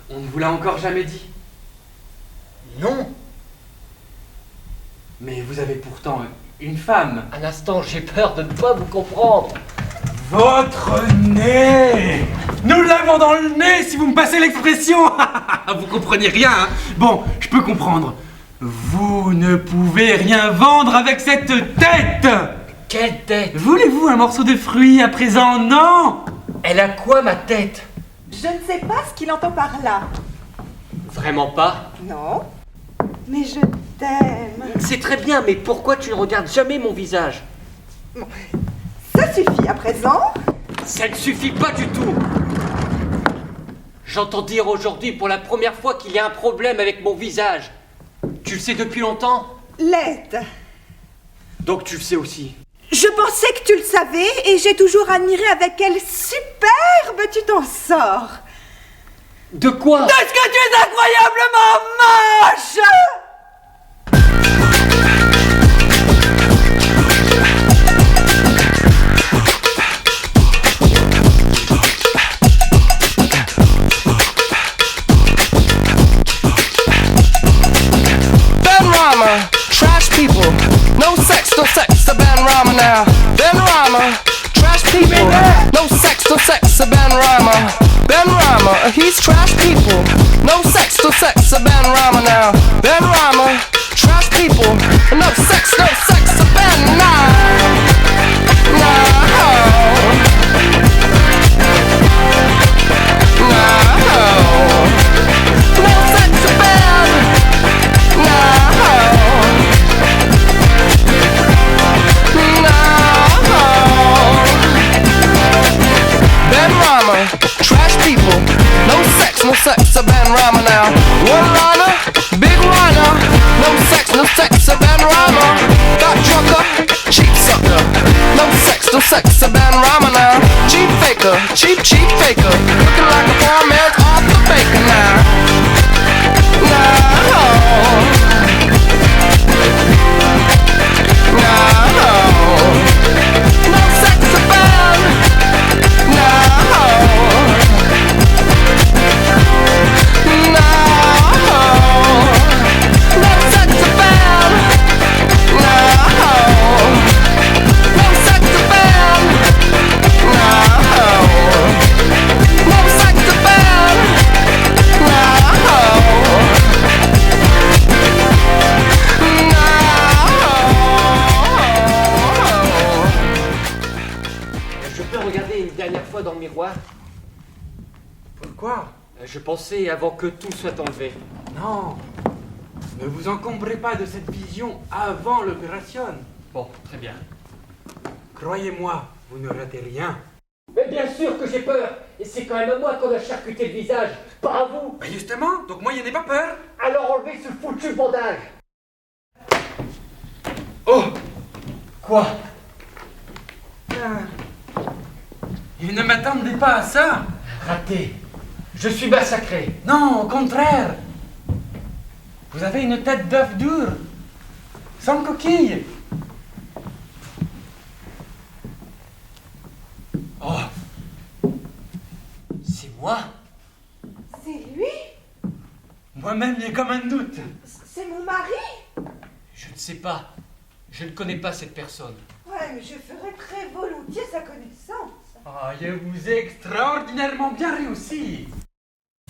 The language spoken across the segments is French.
On ne vous l'a encore jamais dit? Non. Mais vous avez pourtant une femme. Un instant, j'ai peur de ne pas vous comprendre. Votre nez! Nous l'avons dans le nez, si vous me passez l'expression. Vous comprenez rien, hein? Bon, je peux comprendre. Vous ne pouvez rien vendre avec cette tête! Quelle tête? Voulez-vous un morceau de fruit à présent? Non! Elle a quoi, ma tête? Je ne sais pas ce qu'il entend par là. Vraiment pas? Non. Mais je t'aime. C'est très bien, mais pourquoi tu ne regardes jamais mon visage? Bon, ça suffit à présent. Ça ne suffit pas du tout. J'entends dire aujourd'hui pour la première fois qu'il y a un problème avec mon visage. Tu le sais depuis longtemps? Laide. Donc tu le sais aussi. Je pensais que tu le savais et j'ai toujours admiré avec quelle superbe tu t'en sors. De quoi? Est-ce que tu es incroyablement moche? Rama, trash people, no sex, the band Rama now. Ben Rama, trash people, no sex, the band Rama. Ben Rama, he's trash people, no sex, the band Rama now. Ben Rama, trash people, no sex, the band now. Trash people, no sex, a band Rama now. One liner, big liner, no sex, a band Rama. Got drunker, cheap sucker, no sex, a band Rama now. Cheap faker, cheap faker, looking like a poor man's off the baker now. No sex, a band. Je peux regarder une dernière fois dans le miroir? Pourquoi? Je pensais avant que tout soit enlevé. Non. Ne vous encombrez pas de cette vision avant l'opération. Bon, très bien. Croyez-moi, vous ne ratez rien. Mais bien sûr que j'ai peur. Et c'est quand même à moi qu'on a charcuté le visage, pas à vous. Ben justement, donc moi, il n'ai pas peur. Alors enlevez ce foutu bandage. Oh! Quoi? Il ne m'attendait pas à ça. Raté. Je suis massacré. Non, au contraire. Vous avez une tête d'œuf dur, sans coquille. Oh. C'est moi? C'est lui? Moi-même, j'ai comme un doute. C'est mon mari? Je ne sais pas. Je ne connais pas cette personne. Ouais, mais je ferais très volontiers sa connaissance. Ah, je vous ai extraordinairement bien réussi.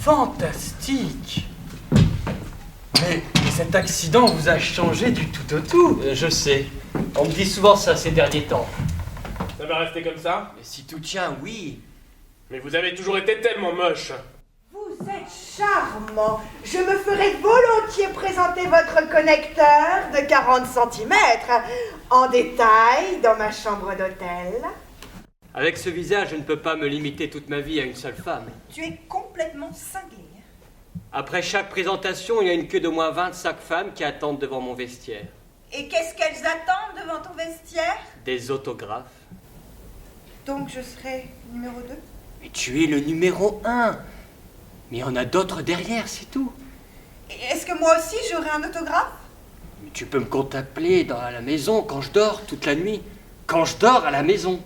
Fantastique. Mais cet accident vous a changé du tout au tout. Je sais. On me dit souvent ça ces derniers temps. Ça va rester comme ça? Mais si tout tient, oui. Mais vous avez toujours été tellement moche. Vous êtes charmant. Je me ferais volontiers présenter votre connecteur de 40 cm en détail dans ma chambre d'hôtel. Avec ce visage, je ne peux pas me limiter toute ma vie à une seule femme. Tu es complètement cinglé. Après chaque présentation, il y a une queue d'au moins 25 femmes qui attendent devant mon vestiaire. Et qu'est-ce qu'elles attendent devant ton vestiaire? Des autographes. Donc je serai numéro 2? Mais tu es le numéro 1. Mais il y en a d'autres derrière, c'est tout. Et est-ce que moi aussi j'aurai un autographe? Mais tu peux me contempler dans la maison quand je dors toute la nuit. Quand je dors à la maison.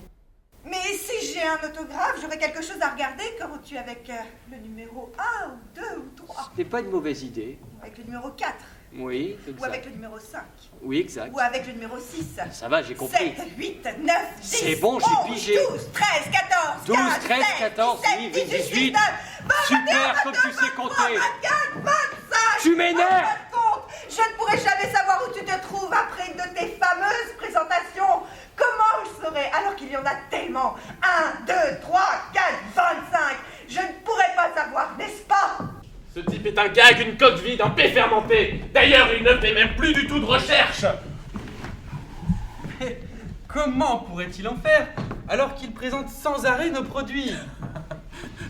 Mais si j'ai j'ai un autographe, j'aurais quelque chose à regarder quand tu es avec le numéro 1 ou 2 ou 3. C'est pas une mauvaise idée. Avec le numéro 4. Oui, Ou avec exact. le numéro 5. Oui, exact. Ou avec le numéro 6. Ça va, j'ai compris. 7, 8, 9, 10, C'est bon, j'ai 11, pigé. 12, 13, 14, 12, 15, 13, 16, 14, 17, 18, 18, 19, 20, Super, comme tu sais compter. 24, 25. Tu m'énerves. En fin de compte, je ne pourrai jamais savoir où tu te trouves après une de tes fameuses présentations. Comment je saurais alors qu'il y en a tellement? 1, 2, 3, 4, 25. Je ne pourrais pas savoir, n'est-ce pas? Ce type est un gag, une coque vide, un paix fermenté. D'ailleurs, il ne fait même plus du tout de recherche. Mais comment pourrait-il en faire alors qu'il présente sans arrêt nos produits?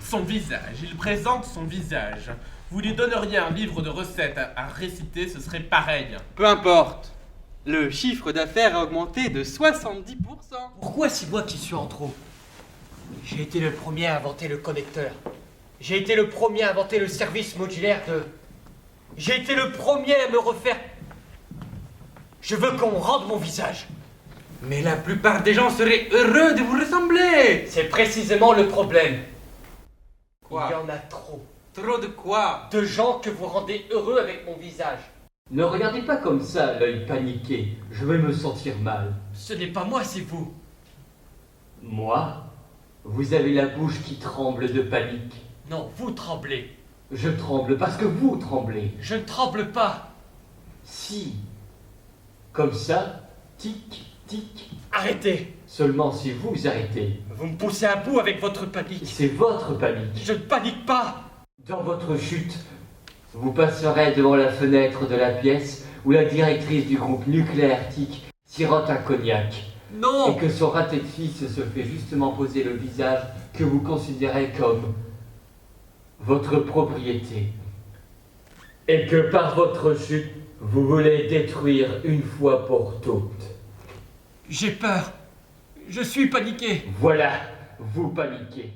Son visage, il présente son visage. Vous lui donneriez un livre de recettes à réciter, ce serait pareil. Peu importe. Le chiffre d'affaires a augmenté de 70%. Pourquoi c'est moi qui suis en trop? J'ai été le premier à inventer le connecteur. J'ai été le premier à inventer le service modulaire de... J'ai été le premier à me refaire... Je veux qu'on rende mon visage. Mais la plupart des gens seraient heureux de vous ressembler. C'est précisément le problème. Quoi? Il y en a trop. Trop de quoi? De gens que vous rendez heureux avec mon visage. Ne regardez pas comme ça, l'œil paniqué. Je vais me sentir mal. Ce n'est pas moi, c'est vous. Moi? Vous avez la bouche qui tremble de panique. Non, vous tremblez. Je tremble parce que vous tremblez. Je ne tremble pas. Si. Comme ça, tic, tic. Arrêtez. Seulement si vous arrêtez. Vous me poussez à bout avec votre panique. C'est votre panique. Je ne panique pas. Dans votre chute, vous passerez devant la fenêtre de la pièce où la directrice du groupe nucléaire TIC sirote un cognac. Non. Et que son raté de fils se fait justement poser le visage que vous considérez comme votre propriété. Et que par votre chute, vous voulez détruire une fois pour toutes. J'ai peur. Je suis paniqué. Voilà, vous paniquez.